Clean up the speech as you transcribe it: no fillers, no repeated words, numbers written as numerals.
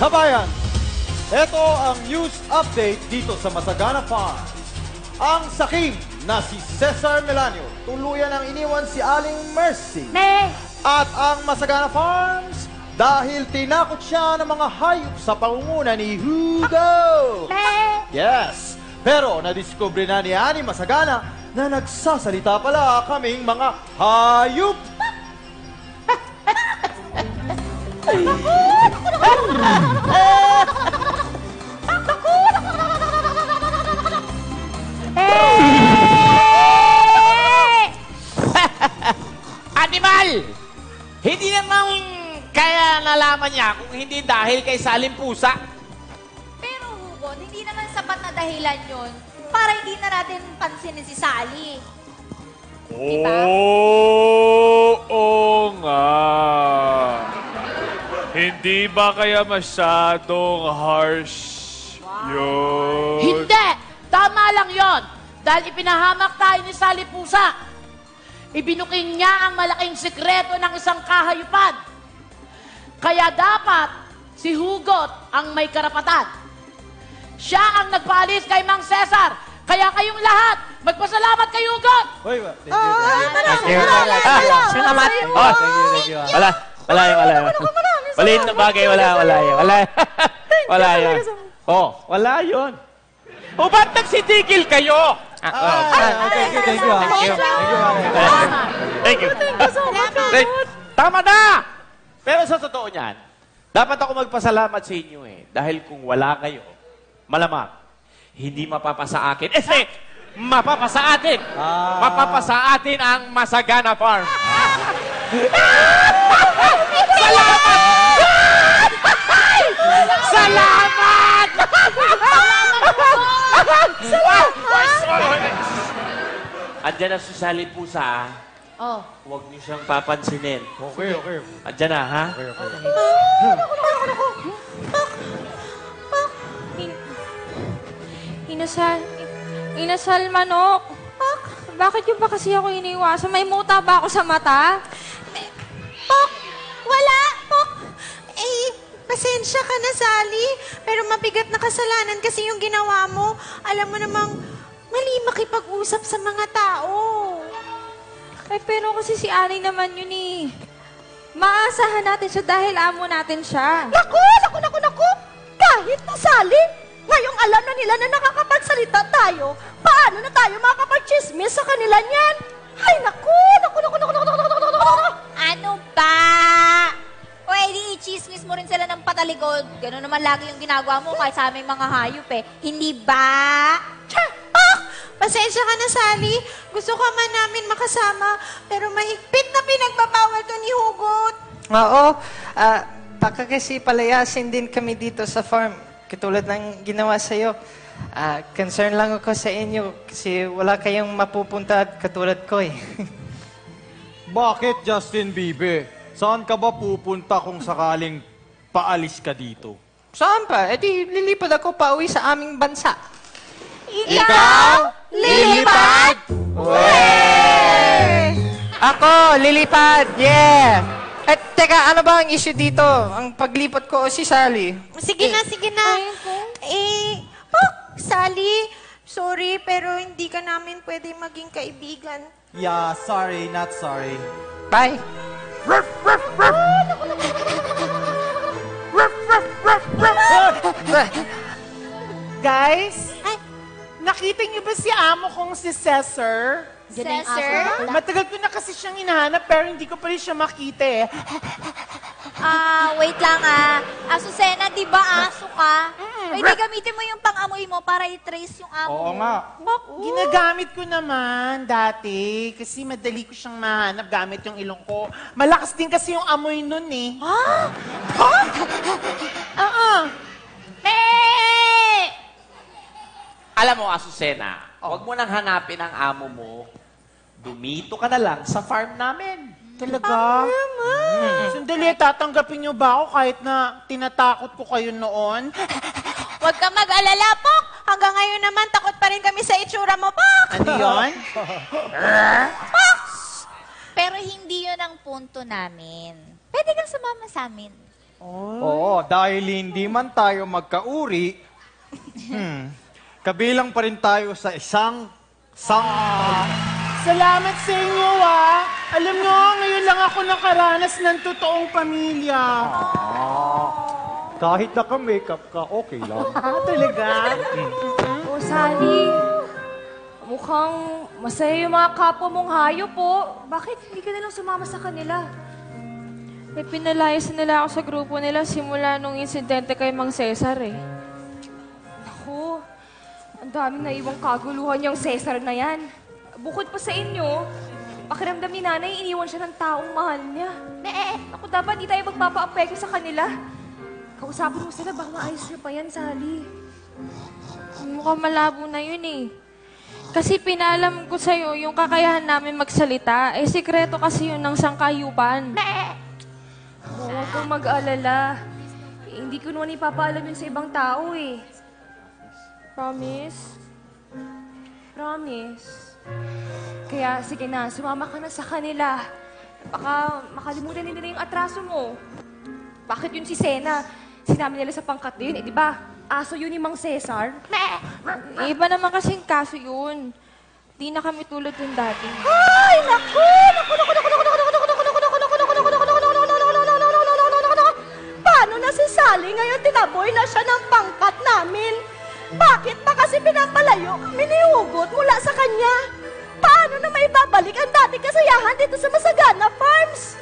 Kabayan, ito ang news update dito sa Masagana Farms. Ang sakim na si Cesar Melanio, tuluyan ang iniwan si Aling Mercy. At ang Masagana Farms, dahil tinakot siya ng mga hayop sa pangunguna ni Hugo. Yes, pero nadiskubre na ni Ani Masagana na nagsasalita pala kaming mga hayop. Animal! Hindi naman kaya nalaman niya kung hindi dahil kay Saling Pusa. Pero Hugo, hindi naman sapat na dahilan yun para hindi na natin pansinin si Sally. Diba? Oo nga. Hindi ba kaya masyadong harsh yun? Hindi! Tama lang yon. Dahil ipinahamak tayo ni Sally Pusa. Ibinuking niya ang malaking sikreto ng isang kahayupan. Kaya dapat si Hugot ang may karapatan. Siya ang nagpaalis kay Mang Cesar. Kaya kayong lahat, magpasalamat kay Hugot! Thank you. Salamat. Thank you. Wala yung. Maliit na bagay, wala yun. Oh, wala yun. O ba't nagsitigil kayo? Thank you. Tama na! Pero sa totoo niyan, dapat ako magpasalamat sa inyo eh. Dahil kung wala kayo, malamang, hindi mapapasa akin. Mapapasa atin! Mapapasa atin ang Masagana Farm. Salamat! Salamat! Andiyan na si Sally Pusa. Oh. Huwag niyo siyang papansinin. Okay. Andiyan na, ha? Inasal manok. Bakit yung ba kasi ako iniwasan? May muta ba ako sa mata? Pok! Wala! Pok! Pasensya ka na, Sally. Pero mabigat na kasalanan kasi yung ginawa mo. Alam mo namang mali makipag-usap sa mga tao. Pero kasi si Ani naman yun eh. Maasahan natin siya dahil amo natin siya. Naku! Kahit na, Sally, ngayong alam na nila na nakakapagsalita tayo, paano na tayo makakapag-chismis sa kanila niyan? Ay, naku! Ano ba? O edi i-chismis mo rin sila ng patalikod. Ganun naman lagi yung ginagawa mo kahit sa aming mga hayop eh. Hindi ba? Pasensya ka na, Sally. Gusto ka man namin makasama, pero mahigpit na pinagbabawal to ni Hugot. Oo. Baka kasi palayasin din kami dito sa farm. Katulad ng ginawa sa'yo. Concern lang ako sa inyo kasi wala kayong mapupunta katulad ko eh. Bakit, Justin Bieber? Saan ka ba pupunta kung sakaling paalis ka dito? Saan pa? E di lilipad ako pa uwi sa aming bansa. Ikaw? Lilipad? Ako, lilipad! Yeah! At teka, ano ba ang issue dito? Ang paglipat ko o si Sally? Sige na. Sally, sorry, pero hindi ka namin pwede maging kaibigan. Yeah, sorry, not sorry. Bye! Guys, nakita niyo ba si amo kong si Cesar? Cesar? Matagal ko na kasi siyang hinahanap pero hindi ko pa rin siya makita eh. Wait lang Azucena, di ba aso ka? Pwede gamitin mo yung pang-amoy mo para i-trace yung amo Oo mo. nga. Ginagamit ko naman dati kasi madali ko siyang mahanap gamit yung ilong ko. Malakas din kasi yung amoy nun eh. Alam mo, Azucena, huwag mo nang hanapin ang amo mo. Dumito ka na lang sa farm namin. Talaga? Sandali, tatanggapin niyo ba ako kahit na tinatakot ko kayo noon? Huwag ka mag-alala, Pok. Hanggang ngayon naman, takot pa rin kami sa itsura mo, Pok. Ano yun? Pero hindi yun ang punto namin. Pwede kang sumama sa amin. Oo, dahil hindi man tayo magkauri, kabilang pa rin tayo sa isang Salamat sa inyo, Alam nyo, ngayon lang ako nakaranas ng totoong pamilya. Kahit naka-makeup ka, okay lang. Talaga? Oh, Sally. Mukhang masaya yung mga kapwa mong hayop po. Bakit hindi ka nalang sumama sa kanila? Pinalayas nila ako sa grupo nila simula nung insidente kay Mang Cesar eh. Naku, ang daming naiwang kaguluhan yung Cesar na yan. Bukod pa sa inyo, pakiramdam ni nanay, iniwan siya ng taong mahal niya. Naku, dapat di tayo magpapaapekto sa kanila. Kausapin mo sila, baka maayos niyo pa yan, Sally. Mukhang malabo na yun eh. Kasi pinalam ko sa'yo, yung kakayahan namin magsalita, sikreto kasi yun ng sangkayupan. Huwag kang mag-alala. Hindi ko naman ipapaalam yun sa ibang tao eh. Promise? Promise? Kaya sige na, sumama ka na sa kanila. Baka makalimutan nila yung atraso mo. Bakit yun si Sena? Sinama nila sa pangkat din, di ba? Aso yun ni Mang Cesar? Iba naman kasing kaso yun. Di na kami tulad yung dati. Ay, naku! Paano na si Sally ngayon tinaboy na siya ng pangkat namin? Bakit pa kasi pinapalayo, minihugot mula sa kanya? Paano na maibabalik ang dating kasayahan dito sa Masagana Farms?